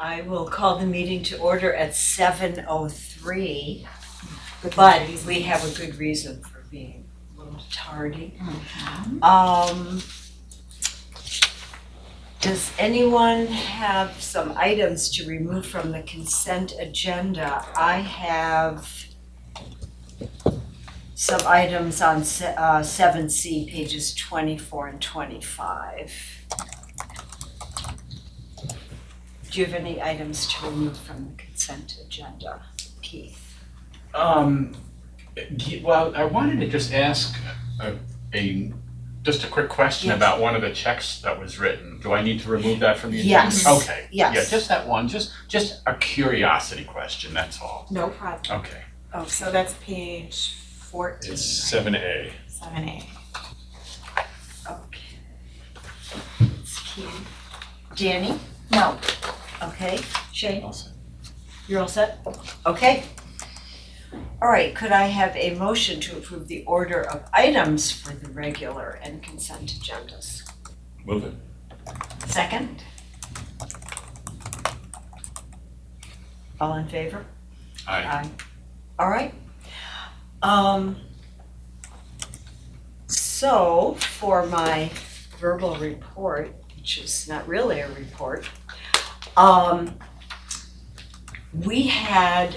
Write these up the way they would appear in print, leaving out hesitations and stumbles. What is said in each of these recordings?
I will call the meeting to order at 7:03, but we have a good reason for being a little tardy. Does anyone have some items to remove from the consent agenda? I have some items on 7C, pages 24 and 25. Do you have any items to remove from the consent agenda, Keith? Well, I wanted to just ask just a quick question about one of the checks that was written. Do I need to remove that from the agenda? Yes. Okay. Yes. Yeah, just that one, just a curiosity question, that's all. No problem. Okay. Oh, so that's page 14. It's 7A. 7A. Okay. It's Keith. Danny? No. Okay. Shane? All set. You're all set? Okay. All right, could I have a motion to approve the order of items for the regular and consent agendas? Move it. Second? All in favor? Aye. All right. So for my verbal report, which is not really a report, we had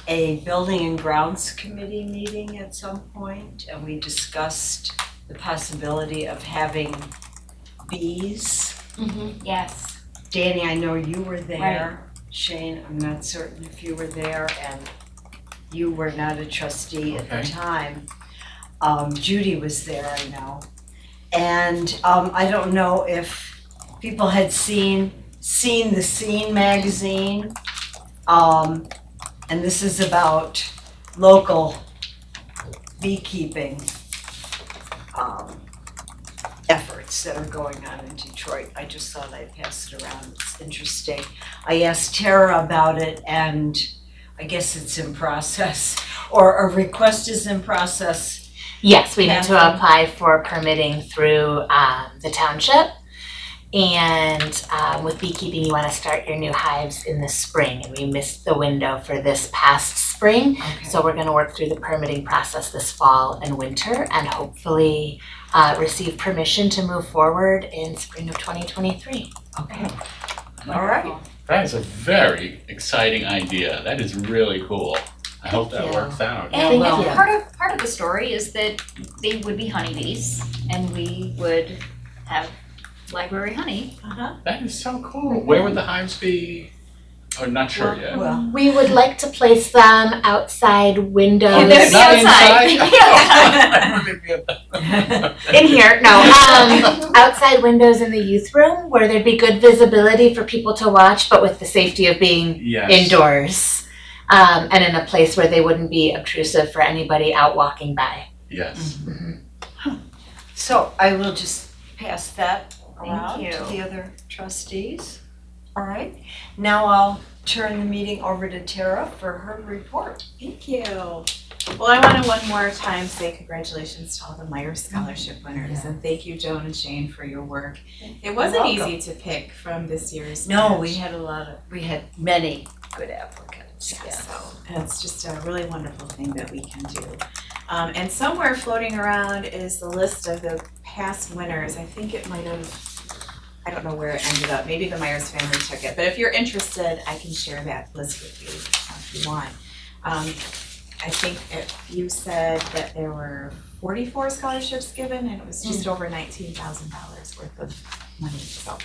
a building and grounds committee meeting at some point, and we discussed the possibility of having bees. Yes. Danny, I know you were there. Shane, I'm not certain if you were there, and you were not a trustee at the time. Judy was there, I know. And I don't know if people had seen the Scene magazine. And this is about local beekeeping efforts that are going on in Detroit. I just thought I'd pass it around. It's interesting. I asked Tara about it, and I guess it's in process, or a request is in process. Yes, we need to apply for permitting through the township. And with beekeeping, you want to start your new hives in the spring, and we missed the window for this past spring. Okay. So we're going to work through the permitting process this fall and winter, and hopefully receive permission to move forward in spring of 2023. Okay. All right. That is a very exciting idea. That is really cool. I hope that works out. Thank And you. part of the story is that they would be honeybees, and we would have library honey. That is so cool. Where would the hives be? I'm not sure yet. Well, We would like to place them outside windows. Yeah, they'd be Not outside. inside? In here, no. Outside windows in the youth room where there'd be good visibility for people to watch, but with the safety of being Yes. indoors. And in a place where they wouldn't be obtrusive for anybody out walking by. Yes. so I will just pass that around Thank to you. the other trustees. All right. Now I'll turn the meeting over to Tara for her report. Thank you. Well, I want to one more time say congratulations to all the Myers Scholarship winners, and thank you, Joan and Shane, for your work. It wasn't welcome. easy to pick from this year's No, batch. we had many good applicants. Yeah, Yes. so it's just a really wonderful thing that we can do. And somewhere floating around is the list of the past winners. I think it might have, I don't know where it ended up. Maybe the Myers family took it. But if you're interested, I can share that list with you if you want. I think you said that there were 44 scholarships given, and it was just over $19,000 worth of money. So.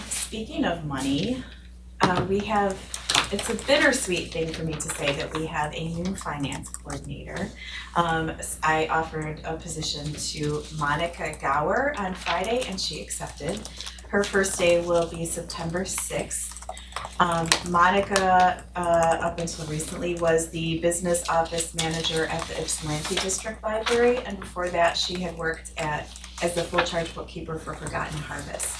Speaking of money, it's a bittersweet thing for me to say that we have a new finance coordinator. I offered a position to Monica Gower on Friday, and she accepted. Her first day will be September 6th. Monica, up until recently, was the business office manager at the Ypsilanti District Library, and before that, she had worked as the full-charge bookkeeper for Forgotten Harvest.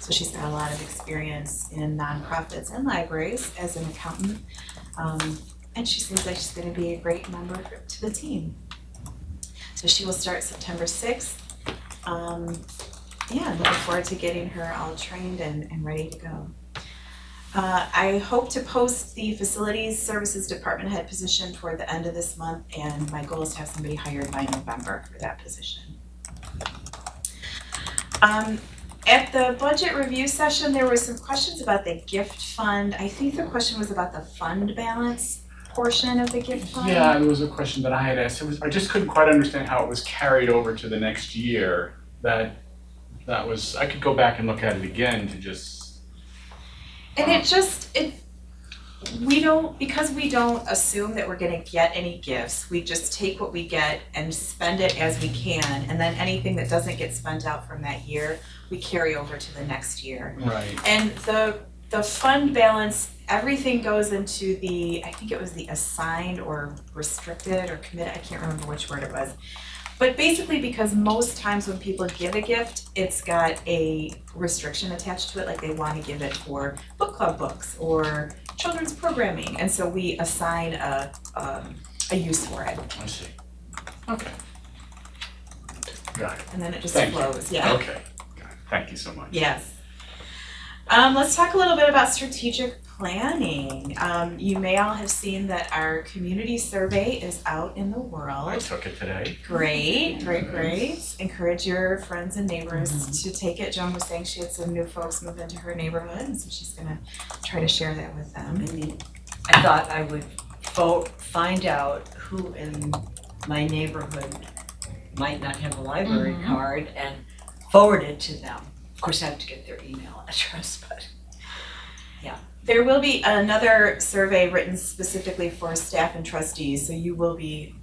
So she's got a lot of experience in nonprofits and libraries as an accountant, and she seems like she's going to be a great member to the team. So she will start September 6th. yeah, looking forward to getting her all trained and ready to go. I hope to post the Facilities Services Department Head position toward the end of this month, and my goal is to have somebody hired by November for that position. At the budget review session, there were some questions about the gift fund. I think the question was about the fund balance portion of the gift fund. Yeah, it was a question that I had asked. I just couldn't quite understand how it was carried over to the next year. That was, I could go back and look at it again to just. And because we don't assume that we're gonna get any gifts, we just take what we get and spend it as we can, and then anything that doesn't get spent out from that year, we carry over to the next year. Right. And the fund balance, everything goes into I think it was the assigned or restricted or committed, I can't remember which word it was. But basically, because most times when people give a gift, it's got a restriction attached to it, like they wanna give it for book club books or children's programming, and so we assign a use for it, I see. Okay. Got it. and then it just Thank you. flows, yeah. Okay. Got it. Thank you so much. Yes. Let's talk a little bit about strategic planning. You may all have seen that our community survey is out in the world. I took it today. Great. Encourage your friends and neighbors to take it. Joan was saying she had some new folks move into her neighborhood, and so she's gonna try to share that with them. I thought I would find out who in my neighborhood might not have a library card and forward it to them. Of course, I have to get their email address, but There will be another survey written specifically for staff and trustees, so you will be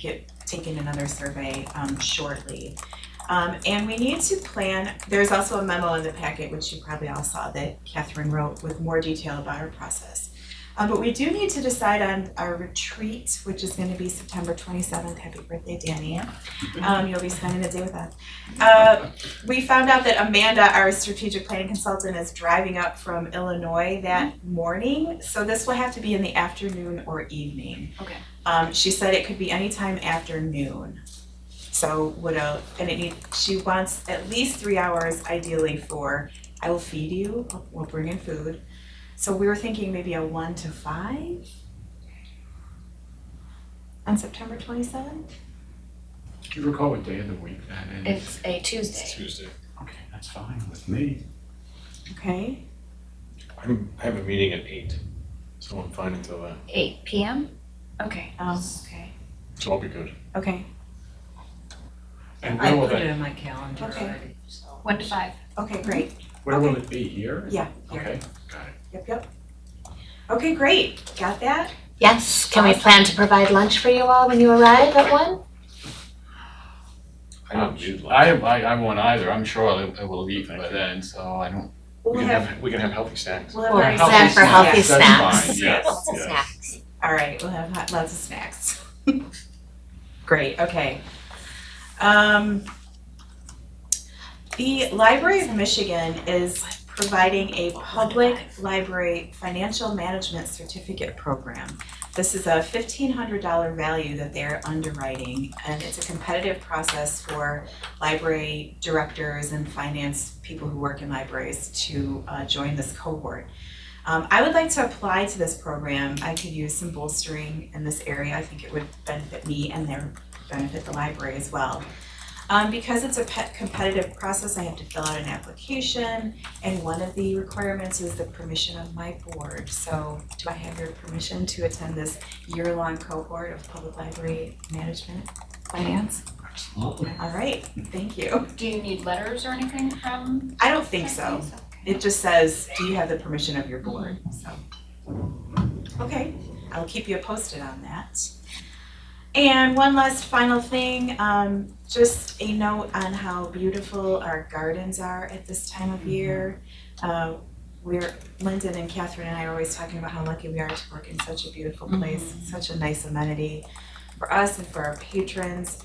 taking another survey shortly. And we need to plan, there's also a memo in the packet, which you probably all saw, that Catherine wrote with more detail about our process. But we do need to decide on our retreat, which is gonna be September 27th. Happy birthday, Danny. You'll be spending the day with us. We found out that Amanda, our strategic planning consultant, is driving up from Illinois that morning. So this will have to be in the afternoon or evening. Okay. She said it could be anytime after noon. So she wants at least 3 hours ideally for, I will feed you, we'll bring in food. So we were thinking maybe a 1 to 5 on September 27th? Do you recall what day of the week that is? It's a Tuesday. Tuesday. Okay, that's fine with me. Okay. I have a meeting at 8, so I'm fine until then. 8 p.m.? Okay. Okay. So I'll be good. Okay. And I where will put it that, on my calendar Okay. already, so. 1 to 5. Okay, great. where will it be? Here? Yeah, here. Okay, got it. Yep. Okay, great. Got that? Yes, can we plan to provide lunch for you all when you arrive at 1? I don't need lunch. I won't either. I'm sure I will eat by then, so I don't. We'll have We can have healthy snacks. very Plan for healthy That's snacks. fine, yes, yes. Snacks. All right, we'll have lots of snacks. Great, okay. The Library of Michigan is providing a public library financial management certificate program. This is a $1,500 value that they're underwriting, and it's a competitive process for library directors and finance people who work in libraries to join this cohort. I would like to apply to this program. I could use some bolstering in this area. I think it would benefit me and benefit the library as well. Because it's a competitive process, I have to fill out an application, and one of the requirements is the permission of my board. So do I have your permission to attend this year-long cohort of public library management finance? Absolutely. All right, thank you. Do you need letters or anything from? I don't think so. It just says, do you have the permission of your board? So, okay, I'll keep you posted on that. And one last final thing, just a note on how beautiful our gardens are at this time of year. Lyndon and Catherine and I are always talking about how lucky we are to work in such a beautiful place, such a nice amenity for us and for our patrons.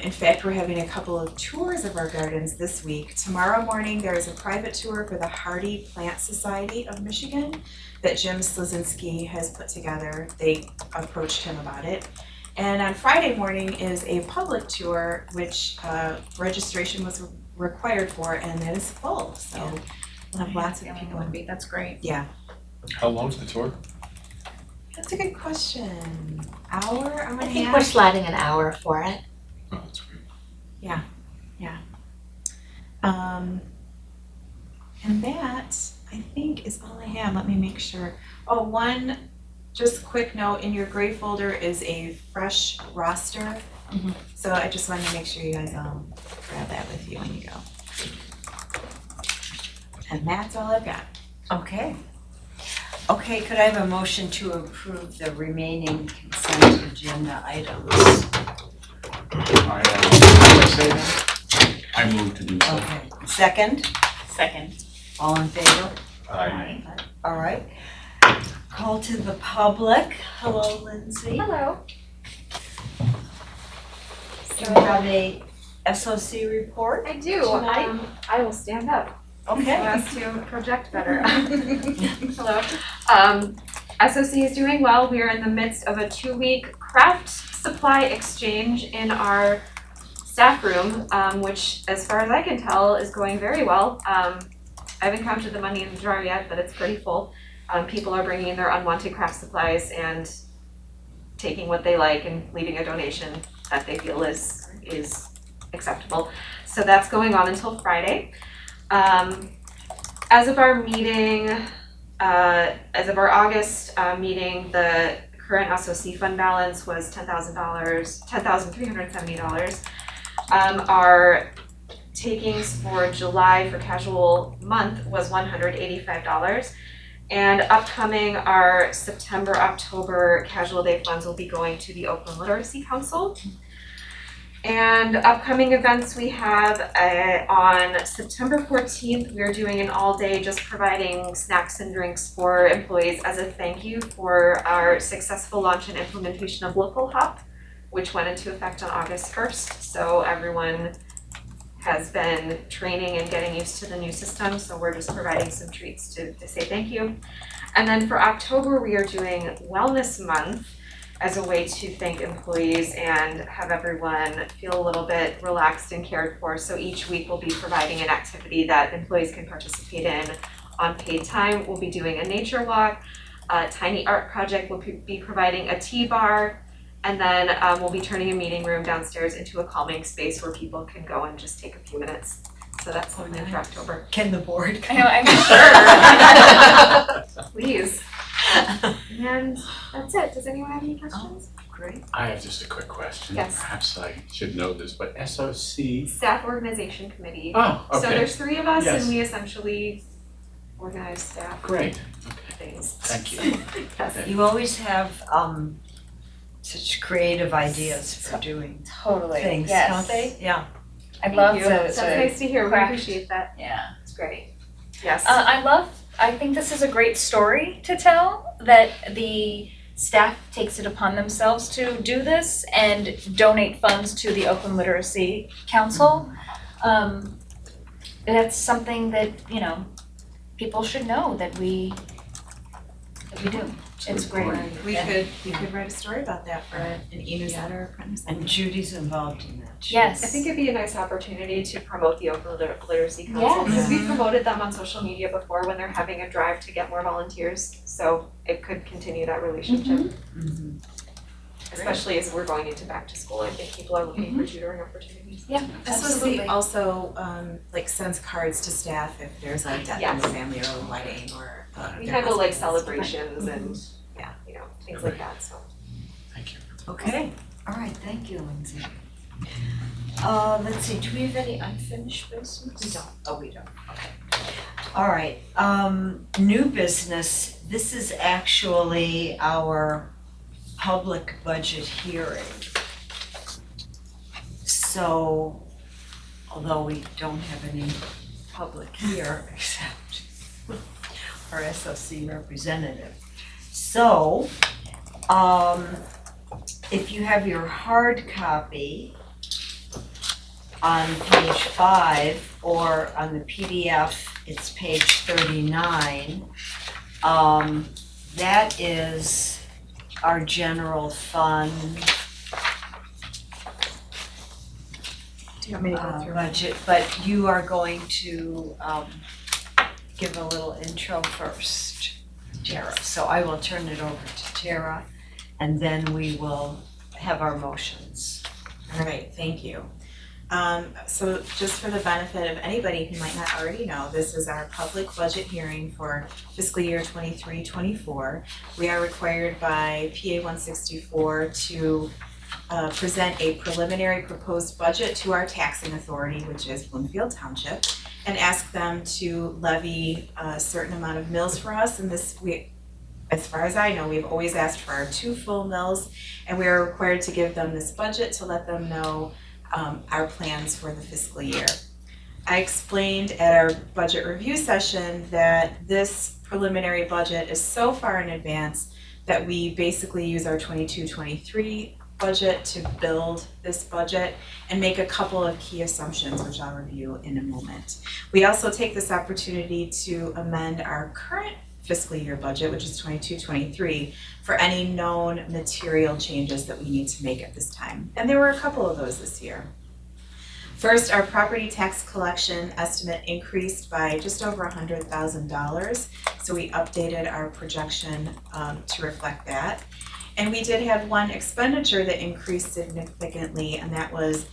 In fact, we're having a couple of tours of our gardens this week. Tomorrow morning, there is a private tour for the Hardy Plant Society of Michigan that Jim Slazinski has put together. They approached him about it. And on Friday morning is a public tour, which registration was required for, and it is full, so Yeah. we'll have lots of Yeah, people. would be, that's great. How long's the tour? That's a good question. Hour and a half? I think we're slotting an hour for it. Oh, that's great. And that, I think, is all I have. Let me make sure. Oh, one, just quick note, in your gray folder is a fresh roster. Mhm. So I just wanted to make sure you guys grab that with you when you go. And that's all I've got. Okay. Okay, could I have a motion to approve the remaining consent agenda items? I move to do so. Okay, second, Second. all in favor? Aye. All right. Call to the public. Hello, Lindsay. Hello. Do you have a SOC report? I do. Tonight? I will stand up so Okay. as to project better. Hello. SOC is doing well. We are in the midst of a 2-week craft supply exchange in our staff room, which, as far as I can tell, is going very well. I haven't counted the money in the jar yet, but it's pretty full. People are bringing in their unwanted craft supplies and taking what they like and leaving a donation that they feel is acceptable. So that's going on until Friday. As of our meeting, as of our August meeting, the current SOC fund balance was $10,370. Our takings for July for casual month was $185. And upcoming, our September, October casual day funds will be going to the Oakland Literacy Council. And upcoming events we have on September 14th, we're doing an all-day just providing snacks and drinks for employees as a thank you for our successful launch and implementation of Local Hop, which went into effect on August 1st. So everyone has been training and getting used to the new system, so we're just providing some treats to say thank you. And then for October, we are doing Wellness Month as a way to thank employees and have everyone feel a little bit relaxed and cared for. So each week we'll be providing an activity that employees can participate in on paid time. We'll be doing a nature walk, a tiny art project, we'll be providing a tea bar, and then we'll be turning a meeting room downstairs into a calming space where people can go and just take a few minutes. So that's something for October. Can the board I know, I'm sure. Please. And that's it. Does anyone have any questions? Great. I have just a quick question. Yes. Perhaps I should know this, but SOC. Staff Organization Committee. Oh, So okay. there's 3 of us Yes. and we essentially organize staff Great. things. Thank you. Yes. You always have such creative ideas for doing Totally, things, yes. don't they? Yeah. I'd love Thank to, you. That's nice to hear. We craft. appreciate that. Yeah, it's great. Yes. I think this is a great story to tell, that the staff takes it upon themselves to do this and donate funds to the Oakland Literacy Council. That's something that, you know, people should know that we do. It's great. We could write a story about that for an e-newsletter or something. And Judy's involved in that. Yes. I think it'd be a nice opportunity to promote the Oakland Literacy Council. Yes. Because we promoted them on social media before when they're having a drive to get more volunteers. So it could continue that relationship, Mhm. especially as we're going into back to school. I think people are looking for tutoring opportunities. Yeah, absolutely. SOC also like sends cards to staff if there's a death in the Yes. family or a wedding or We their handle like husbands. celebrations and, Yeah. you know, things like that, so. Thank you. Okay, all right, thank you, Lindsay. Let's see, do we have any unfinished business? We don't. Oh, we don't, okay. All right, new business, this is actually our public budget hearing. So, although we don't have any public here except our SOC representative. So, if you have your hard copy on page 5 or on the PDF, it's page 39. That is our general fund. Do you want me to go through? budget, but you are going to give a little intro first, Tara. So I will turn it over to Tara, and then we will have our motions. All right, thank you. So just for the benefit of anybody who might not already know, this is our public budget hearing for fiscal year 23-24. We are required by PA 164 to present a preliminary proposed budget to our taxing authority, which is Bloomfield Township, and ask them to levy a certain amount of mills for us. And this, as far as I know, we've always asked for our 2 full mills, and we are required to give them this budget to let them know our plans for the fiscal year. I explained at our budget review session that this preliminary budget is so far in advance that we basically use our 22-23 budget to build this budget and make a couple of key assumptions, which I'll review in a moment. We also take this opportunity to amend our current fiscal year budget, which is 22-23, for any known material changes that we need to make at this time. And there were a couple of those this year. First, our property tax collection estimate increased by just over $100,000, so we updated our projection to reflect that. And we did have one expenditure that increased significantly, and that was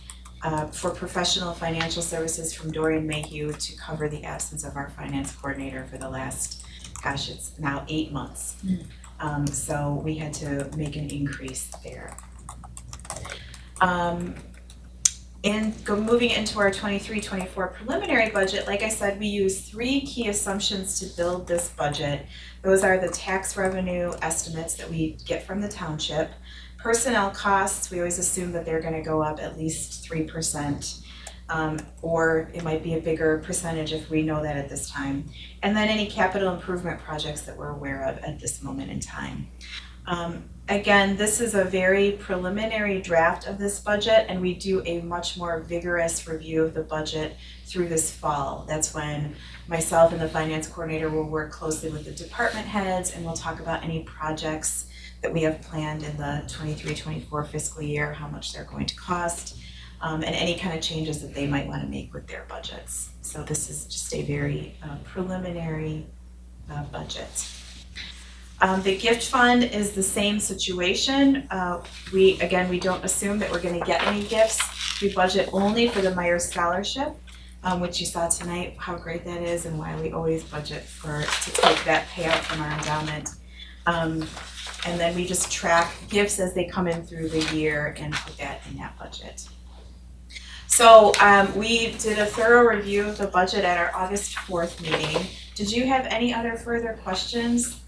for professional financial services from Dorian Mayhew to cover the absence of our finance coordinator for the last, gosh, it's now 8 months. So we had to make an increase there. Moving into our 23-24 preliminary budget, like I said, we use 3 key assumptions to build this budget. Those are the tax revenue estimates that we get from the township. Personnel costs, we always assume that they're gonna go up at least 3%, or it might be a bigger percentage if we know that at this time. And then any capital improvement projects that we're aware of at this moment in time. Again, this is a very preliminary draft of this budget, and we do a much more vigorous review of the budget through this fall. That's when myself and the finance coordinator will work closely with the department heads, and we'll talk about any projects that we have planned in the 23-24 fiscal year, how much they're going to cost, and any kind of changes that they might want to make with their budgets. So this is just a very preliminary budget. The gift fund is the same situation. We don't assume that we're gonna get any gifts. We budget only for the Myers Scholarship, which you saw tonight, how great that is and why we always budget to take that payout from our endowment. And then we just track gifts as they come in through the year and put that in that budget. So we did a thorough review of the budget at our August 4th meeting. Did you have any other further questions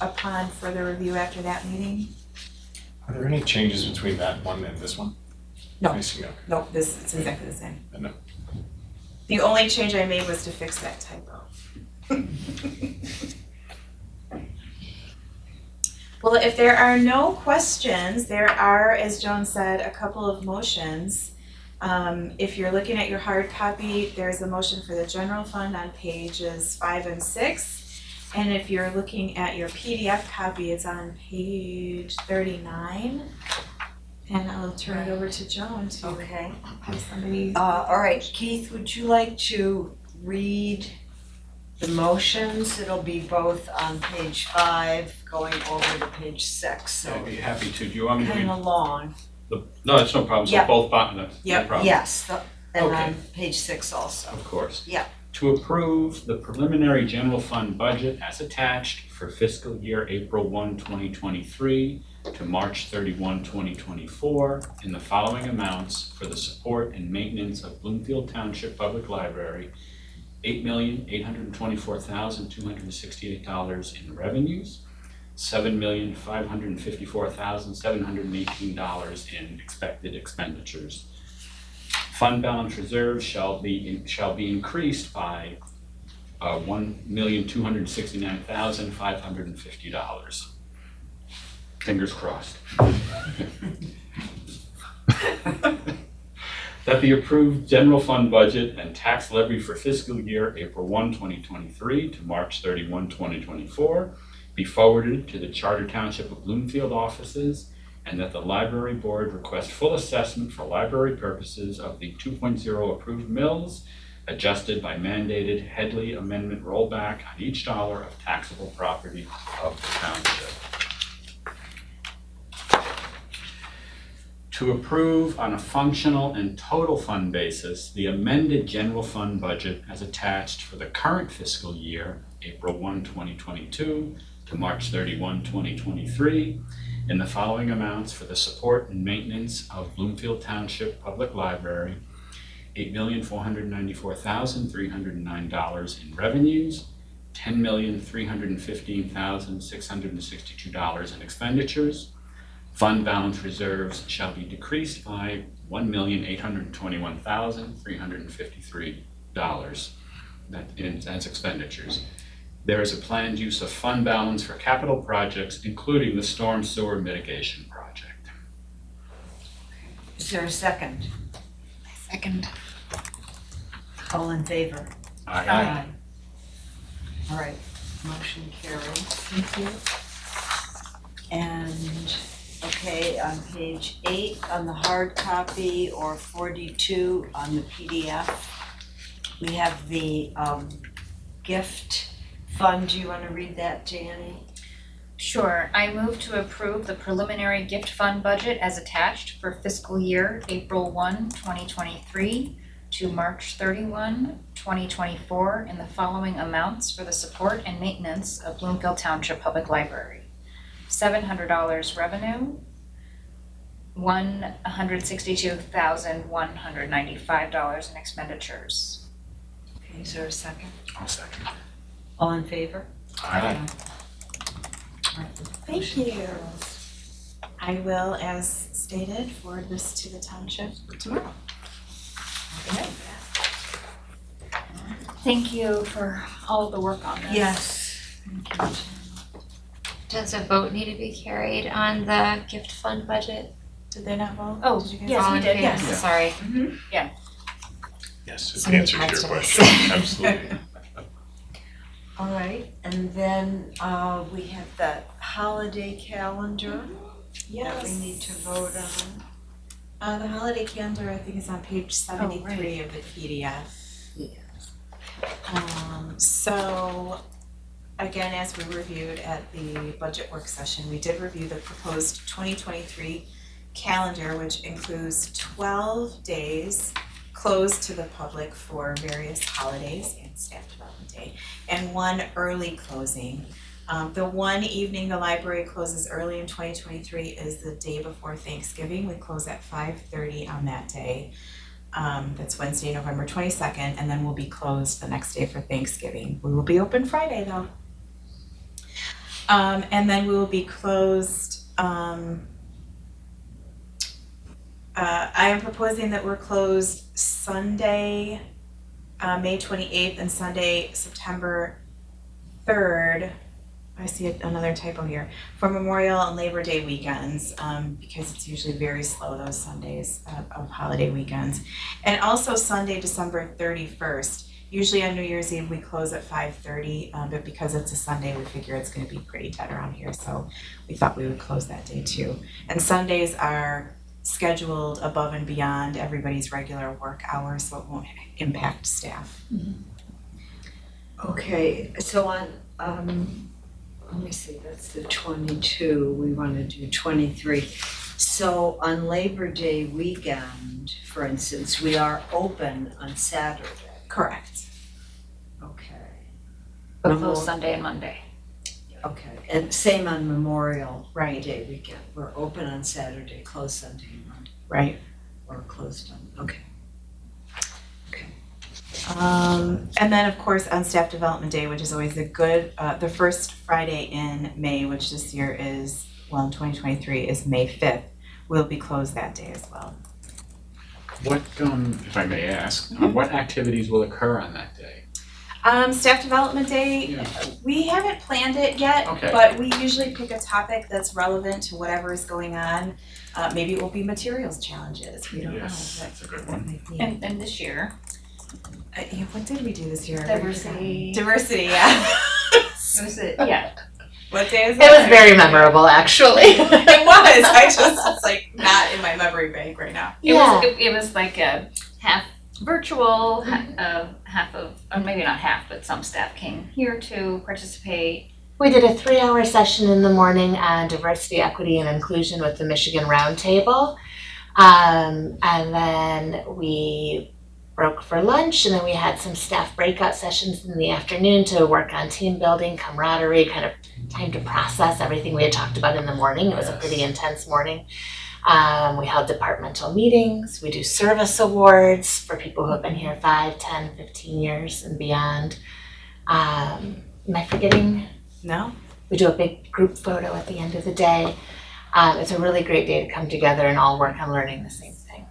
upon further review after that meeting? Are there any changes between that one and this one? No. I see, okay. No, it's exactly the same. No. The only change I made was to fix that typo. Well, if there are no questions, there are, as Joan said, a couple of motions. If you're looking at your hard copy, there's a motion for the general fund on pages 5 and 6. And if you're looking at your PDF copy, it's on page 39. And I'll turn it over to Joan to have somebody. All right, Keith, would you like to read the motions? It'll be both on page 5 going over to page 6, so I'd be happy to. Do you want me to kind read? of long. No, that's no problem. So Yep. both buttons, no Yep. problem. Yes, and Okay. on page 6 also. Of course. Yeah. To approve the preliminary general fund budget as attached for fiscal year April 1, 2023 to March 31, 2024 in the following amounts for the support and maintenance of Bloomfield Township Public Library, $8,824,268 in revenues, $7,554,718 in expected expenditures. Fund balance reserves shall be increased by $1,269,550. Fingers crossed. That the approved general fund budget and tax levy for fiscal year April 1, 2023 to March 31, 2024 be forwarded to the Charter Township of Bloomfield offices and that the library board request full assessment for library purposes of the 2.0 approved mills, adjusted by mandated Headley Amendment rollback on each dollar of taxable property of the township. To approve on a functional and total fund basis the amended general fund budget as attached for the current fiscal year, April 1, 2022 to March 31, 2023, in the following amounts for the support and maintenance of Bloomfield Township Public Library: $8,494,309 in revenues, $10,315,662 in expenditures. Fund balance reserves shall be decreased by $1,821,353 as expenditures. There is a planned use of fund balance for capital projects, including the storm sewer mitigation project. Is there a second? Second. All in favor? Aye. All right, motion carries. Thank you. And, okay, on page 8 on the hard copy or 42 on the PDF, we have the gift fund. Do you want to read that, Janie? Sure, I move to approve the preliminary gift fund budget as attached for fiscal year April 1, 2023 to March 31, 2024 in the following amounts for the support and maintenance of Bloomfield Township Public Library. $700 revenue, $162,195 in expenditures. Okay, is there a second? I'll second. All in favor? Aye. All right, Thank motion you. carries. I will, as stated, forward this to the township tomorrow. Okay. Thank you for all of the work on this. Yes. Thank you. Does a vote need to be carried on the gift fund budget? Did they not vote? Oh, Did you guys yes, All we in did, favor? yes. Sorry. Yes, it Somebody answers your texted us. question, absolutely. All right, and then we have the holiday calendar that we need to vote on. The holiday calendar, I think, is on page 73 of the PDF. So, again, as we reviewed at the budget work session, we did review the proposed 2023 calendar, which includes 12 days closed to the public for various holidays and staff development day, and one early closing. The one evening the library closes early in 2023 is the day before Thanksgiving. We close at 5:30 on that day. That's Wednesday, November 22nd, and then we'll be closed the next day for Thanksgiving. We will be open Friday though. And then we will be closed, I am proposing that we're closed Sunday, May 28th and Sunday, September 3rd. I see another typo here, for Memorial and Labor Day weekends, because it's usually very slow those Sundays of holiday weekends. And also Sunday, December 31st. Usually on New Year's Eve, we close at 5:30, but because it's a Sunday, we figure it's gonna be pretty dead around here, so we thought we would close that day too. And Sundays are scheduled above and beyond everybody's regular work hours, so it won't impact staff. Okay, so on, let me see, that's the 22, we want to do 23. So on Labor Day weekend, for instance, we are open on Saturday. Correct. Okay. But closed Sunday and Monday. Okay, and same on Memorial Right. Day weekend, we're open on Saturday, closed Sunday and Monday, Right. or closed on, okay. And then of course on staff development day, which is always the first Friday in May, which this year is, well, in 2023 is May 5th, we'll be closed that day as well. What, if I may ask, what activities will occur on that day? Staff development day, Yeah. we haven't planned it yet, Okay. but we usually pick a topic that's relevant to whatever is going on. Maybe it will be materials challenges, we don't know. Yes, that's a good one. Might be. And this year, Yeah, what did we do this year? diversity. Diversity, yeah. Was it, yeah. What day is It was very memorable, actually. It was. It's like not in my memory bank right now. It was like a half virtual, half of, or maybe not half, but some staff came here to participate. We did a 3-hour session in the morning on diversity, equity, and inclusion with the Michigan Roundtable. And then we broke for lunch, and then we had some staff breakout sessions in the afternoon to work on team building, camaraderie, kind of time to process everything we had talked about in the morning. It was a pretty intense morning. We held departmental meetings. We do service awards for people who have been here 5, 10, 15 years and beyond. Am I forgetting? No? We do a big group photo at the end of the day. It's a really great day to come together and all work on learning the same thing.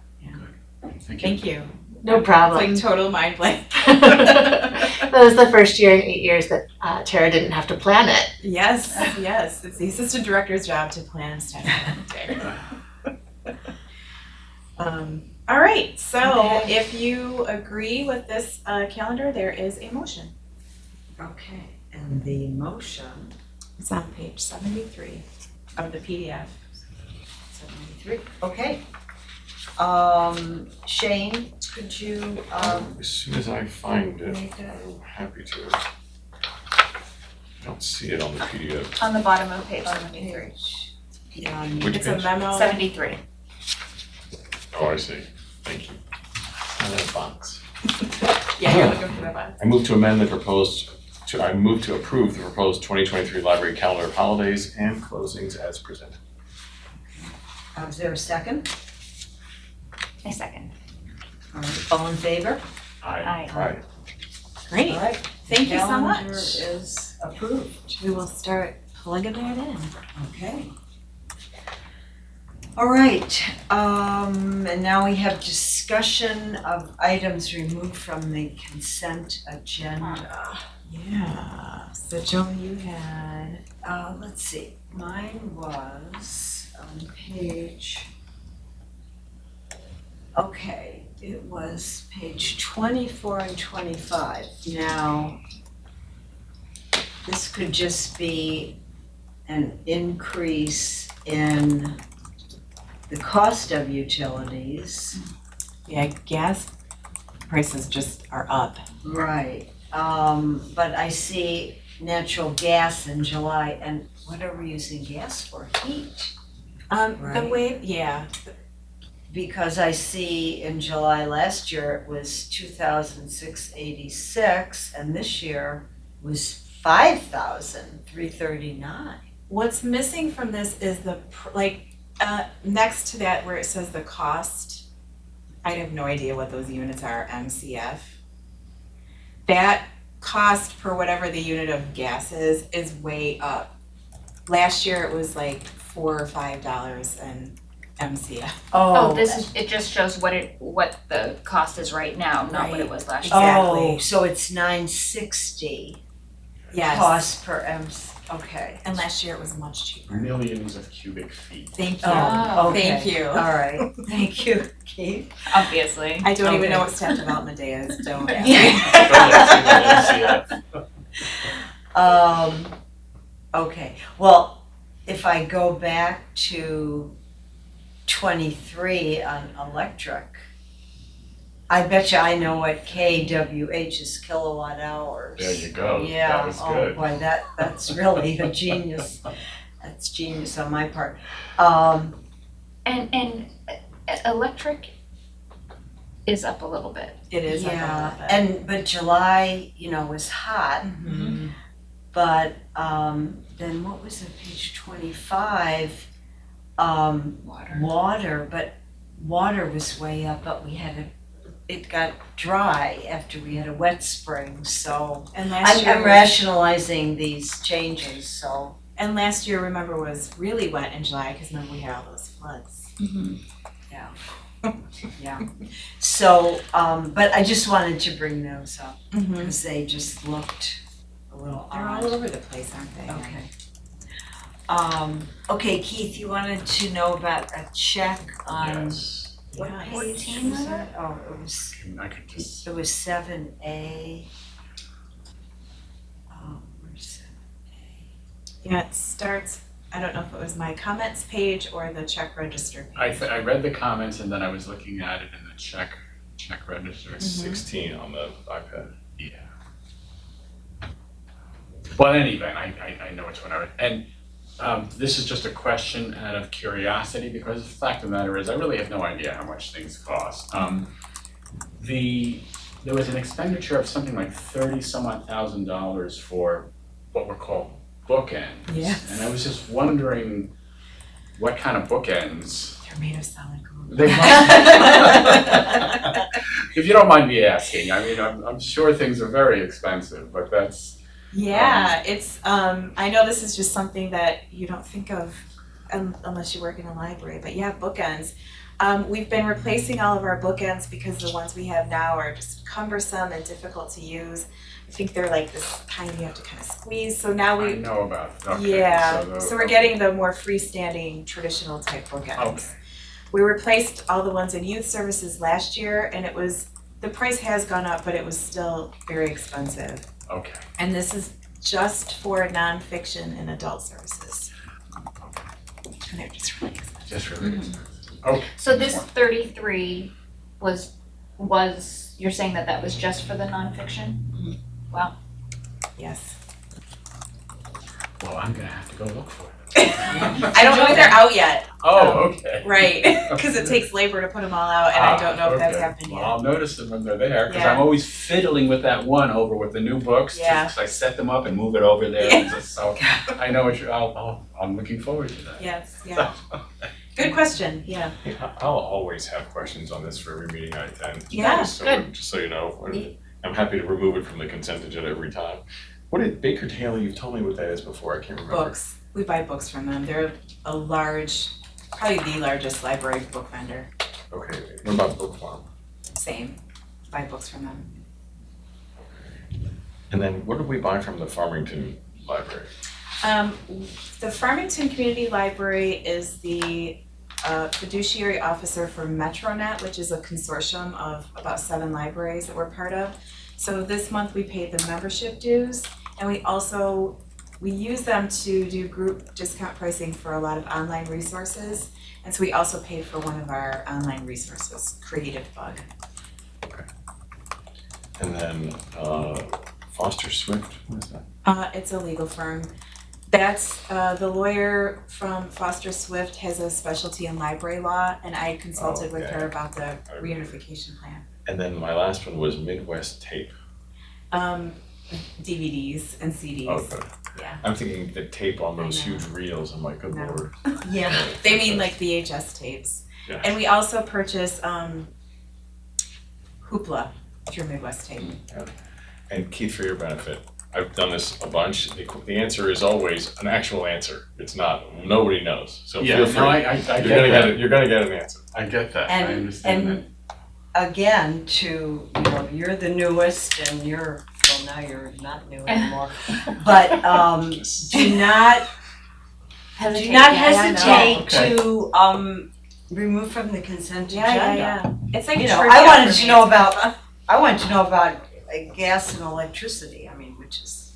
Thank you. No problem. It's like total mind blank. That was the first year in 8 years that Tara didn't have to plan it. Yes. It's the assistant director's job to plan a staff day. All right, so if you agree with this calendar, there is a motion. Okay, and the motion, It's on page 73 of the PDF. 73, okay. Shane, could you, As soon as I find it, make a- I'm happy to. I don't see it on the PDF. On the bottom of page 73. page, yeah, Which It's a page? memo. 73. Oh, I see. Thank you. And that box. Yeah, you're looking for the box. I move to amend the proposed, I move to approve the proposed 2023 library calendar of holidays and closings as presented. is there a second? A second. All right, all in favor? Aye. Aye. Great. All right. Thank you so Calendar much. is approved. We will start plugging that in. Okay. All right, and now we have discussion of items removed from the consent agenda. Yeah. So Joan, you had. Let's see, mine was on page, okay, it was page 24 and 25. Now, this could just be an increase in the cost of utilities. Yeah, gas prices just are up. Right. But I see natural gas in July, and what are we using gas for? Heat. The Right. way, yeah. Because I see in July last year it was 2,686, and this year was 5,339. What's missing from this is the, next to that where it says the cost, I have no idea what those units are, MCF. That cost per whatever the unit of gas is way up. Last year it was like $4 or $5 an MCF. Oh, it just shows what the cost is right now, not what it was last year. Exactly. Oh, so it's 960 Yes. cost per okay. And last year it was much cheaper. Millions of cubic feet. Thank you. Oh, okay. Thank you. All right, thank you, Keith. Obviously. I don't even Okay. know what staff development day is, don't ask me. Okay, well, if I go back to 23 on electric, I bet you I know what kWh is kilowatt hours. There you go. Yeah, That was good. oh boy, that's really a genius. That's genius on my part. And electric is up a little bit. It is up a Yeah, little bit. but July, was hot, Mhm. but then what was it, page 25? Water, but water was way up, but it got dry after we had a wet spring, so And last year. I'm rationalizing these changes, so. And last year, remember, was really wet in July, because remember we had all those floods. Yeah. So, but I just wanted to bring those up, Mm-hmm. because they just looked a little They're all odd. over the place, aren't they? Okay. Okay, Keith, you wanted to know about a check on, Yes. what Yes. page was it? Oh, I could just, it was 7A. Oh, where's 7A? Yeah, it starts, I don't know if it was my comments page or the check register page. I read the comments and then I was looking at it in the check register. 16 on the iPad. Yeah. Well, in any event, I know which one I read. And this is just a question out of curiosity, because the fact of the matter is I really have no idea how much things cost. There was an expenditure of something like $30-some-odd thousand for what were called bookends. Yes. And I was just wondering what kind of bookends. They're made of solid gold. They If you don't mind me asking, I mean, I'm sure things are very expensive, but that's. Yeah, it's, I know this is just something that you don't think of unless you work in a library, but yeah, bookends. We've been replacing all of our bookends because the ones we have now are just cumbersome and difficult to use. I think they're like this kind you have to kind of squeeze, so now I know about it. Okay, yeah, so we're getting the more freestanding traditional type bookends. Okay. We replaced all the ones in youth services last year, and the price has gone up, but it was still very expensive. Okay. And this is just for nonfiction and adult services. And they're just really expensive. Just really expensive. Okay. So this 33 was, you're saying that was just for the nonfiction? Wow. Yes. Well, I'm gonna have to go look for it. I don't know if they're out yet. Oh, okay. Right, because it takes labor to put them all out, and I don't know if that's happened Well, yet. I'll notice them when they're there, because Yeah. I'm always fiddling with that one over with the new books. Yeah. Because I set them up and move it over there. Yeah. And so I know what I'm looking forward to that. Yes, yeah. Good question, yeah. I'll always have questions on this for every meeting I attend. Yeah, just so you know, I'm happy to remove it from the consent agenda every time. What did Baker Taylor? You've told me what that is before. I can't remember. Books. We buy books from them. They're a large, probably the largest library book vendor. Okay. What about Book Farm? Same. Buy books from them. And then what did we buy from the Farmington Library? The Farmington Community Library is the fiduciary officer for MetroNet, which is a consortium of about 7 libraries that we're part of. So this month we paid the membership dues, and we use them to do group discount pricing for a lot of online resources. And so we also paid for one of our online resources, Creative Bug. Okay. And then Foster Swift, what is that? It's a legal firm. That's, the lawyer from Foster Swift has a specialty in library law, and I consulted with her about the reunification plan. And then my last one was Midwest Tape. DVDs and CDs. Okay. Yeah. I'm thinking the tape on those I know. huge reels. I'm like, good No. lord. Yeah. They mean like VHS tapes. Yeah. And we also purchase Hoopla through Midwest Tape. And Keith, for your benefit, I've done this a bunch. The answer is always an actual answer. It's not. Nobody knows. So feel free. I You're get gonna that. get it. You're gonna get an answer. I get that. I And understand that. again, you're the newest and now you're not new anymore. But do not hesitate Okay. to remove from the consent agenda. Yeah. It's like You a know, trivia I wanted for to me. know about gas and electricity, which is,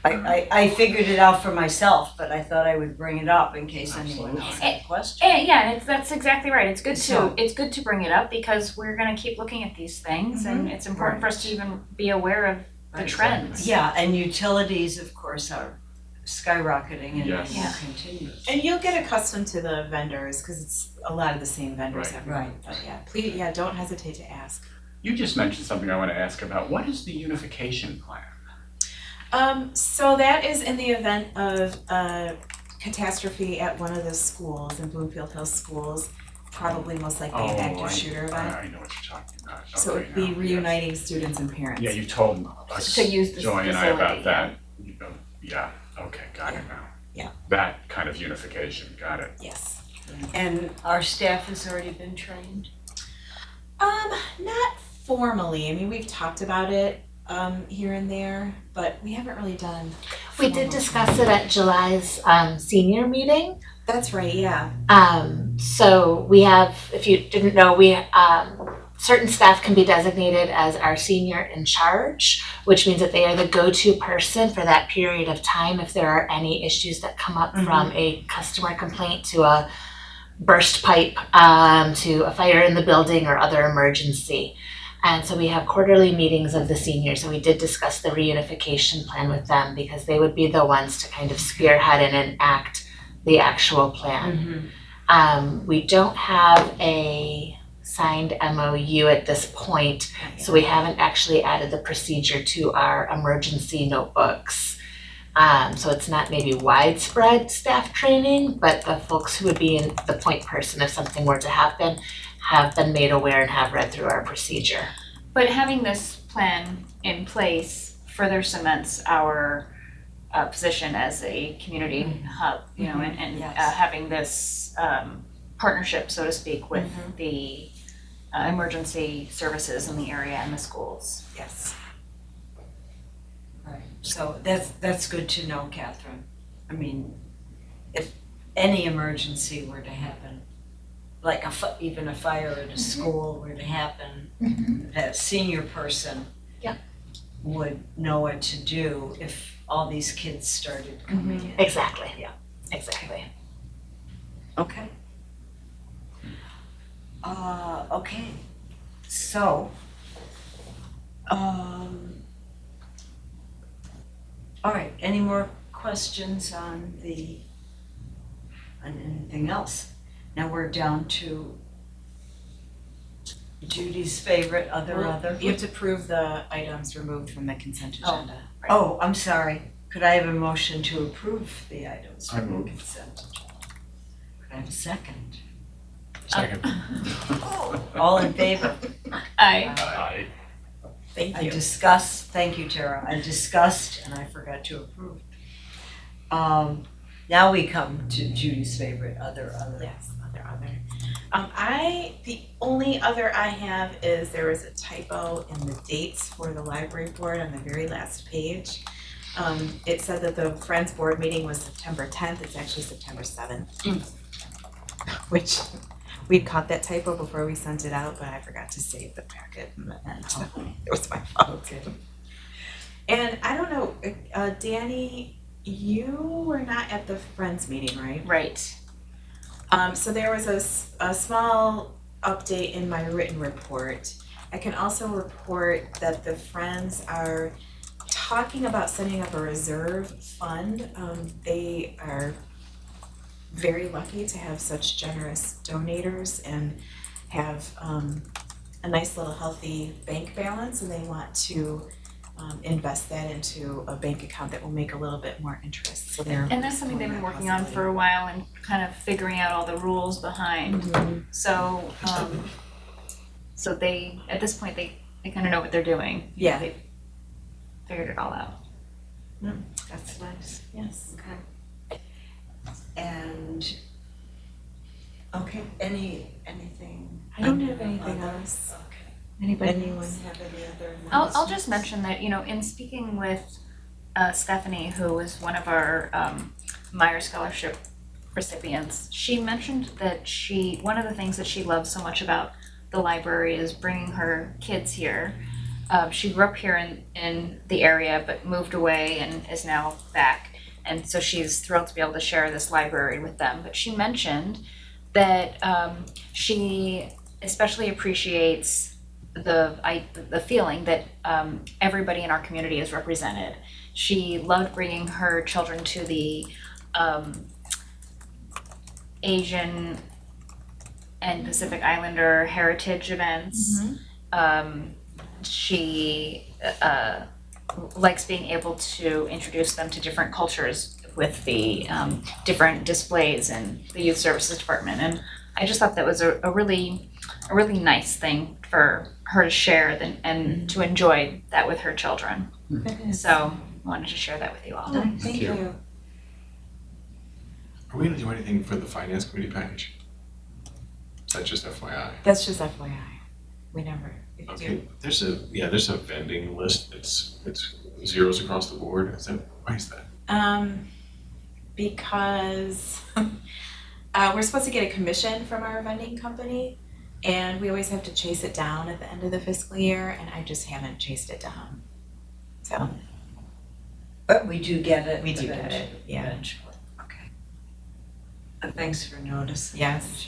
I figured it out for myself, but I thought I would bring it up in case anyone else had a question. And that's exactly right. It's good So- to bring it up because we're gonna keep looking at these things and it's important for us to even be aware of the trends. Yeah, and utilities, of course, are skyrocketing and Yes. will continue. And you'll get accustomed to the vendors because it's a lot of the same vendors Right. everywhere. Right. But yeah, please, don't hesitate to ask. You just mentioned something I want to ask about. What is the unification plan? So that is in the event of a catastrophe at one of the schools in Bloomfield Hills schools, probably most likely an active shooter event. I know what you're talking about. So it would be reuniting students and parents. Yeah, you told us, To use this Joy and I about facility, that. Yeah, okay, got it now. Yeah. That kind of unification, got it. Yes. And our staff has already been trained? Not formally. I mean, we've talked about it here and there, but we haven't really done. We did formal discuss training. it at July's senior meeting. That's right, yeah. So we have, if you didn't know, certain staff can be designated as our senior in charge, which means that they are the go-to person for that period of time if there are any issues that come up from a customer complaint to a burst pipe, to a fire in the building or other emergency. And so we have quarterly meetings of the seniors, and we did discuss the reunification plan with them because they would be the ones to kind of spearhead and enact the actual plan. We don't have a signed MOU at this point, so we haven't actually added the procedure to our emergency notebooks. So it's not maybe widespread staff training, but the folks who would be the point person if something were to happen have been made aware and have read through our procedure. But having this plan in place further cements our position as a community hub, you know, and having this partnership, so to speak, with the emergency services in the area and the schools. Yes. Right, so that's good to know, Catherine. I mean, if any emergency were to happen, like even a fire at a school were to happen, that senior person would know what to do if all these kids started coming in. Exactly. Yeah. Exactly. Okay. Okay, so, all right, any more questions on anything else? Now we're down to Judy's favorite, other. You have to prove the items removed from the consent agenda. Oh, I'm sorry. Could I have a motion to approve the items I from the move. consent agenda? Could I have a second? Second. All in favor? Aye. Thank I you. discussed, thank you, Tara, I discussed and I forgot to approve. Now we come to Judy's favorite, other. Yes, other. The only other I have is there was a typo in the dates for the library board on the very last page. It said that the Friends board meeting was September 10th, it's actually September 7th. Which, we'd caught that typo before we sent it out, but I forgot to save the packet in the end, so it was my fault. And I don't know, Danny, you were not at the Friends meeting, right? Right. So there was a small update in my written report. I can also report that the Friends are talking about setting up a reserve fund. They are very lucky to have such generous donators and have a nice little healthy bank balance, and they want to invest that into a bank account that will make a little bit more interest. So they're And that's something they've been working on for a while and kind of figuring out all the rules behind. So, so they, at this point, they kind of know what they're doing. Yeah. They've figured it all out. That's nice. Yes. Okay. And, okay, anything? I don't have anything other? else. Okay. Anybody Anyone else? have any other? I'll just mention that, you know, in speaking with Stephanie, who was one of our Meyer Scholarship recipients, she mentioned that one of the things that she loves so much about the library is bringing her kids here. She grew up here in the area but moved away and is now back. And so she's thrilled to be able to share this library with them. But she mentioned that she especially appreciates the feeling that everybody in our community is represented. She loved bringing her children to the Asian and Pacific Islander heritage events. She likes being able to introduce them to different cultures with the different displays in the youth services department. And I just thought that was a really nice thing for her to share and to enjoy that with her children. So I wanted to share that with you all. Thank you. Are we gonna do anything for the finance committee package? That's just FYI. That's just FYI. We never, if you do. Okay, there's a vending list, it's zeros across the board, why is that? Because we're supposed to get a commission from our vending company, And we always have to chase it down at the end of the fiscal year, and I just haven't chased it down. So But we do get it we do get eventually. it, yeah. Eventually, okay. Thanks for noticing. Yes.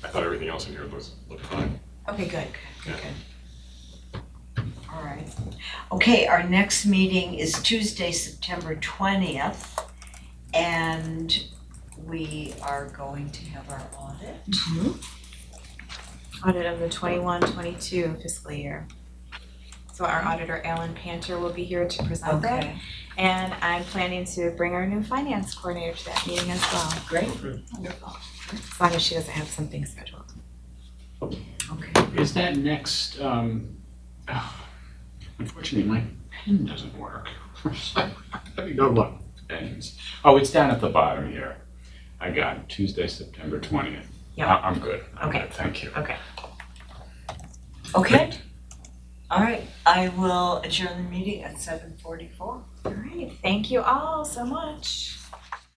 I thought everything else in here looked fine. Okay, good, good, Yeah. good. All right. Okay, our next meeting is Tuesday, September 20th, and we are going to have our audit. Audit of the 21-22 fiscal year. So our auditor, Alan Panter, will be here to present that. Okay, And I'm planning to bring our new finance coordinator to that meeting as well. great. Wonderful. As long as she doesn't have something scheduled. Okay. Is that next, unfortunately, my pen doesn't work. Let me go look. Pens. Oh, it's down at the bottom here. I got it, Tuesday, September 20th. Yep. I'm good. I'm Okay. good. Thank you. Okay. Okay, all right, I will adjourn the meeting at 7:44. All right, thank you all so much.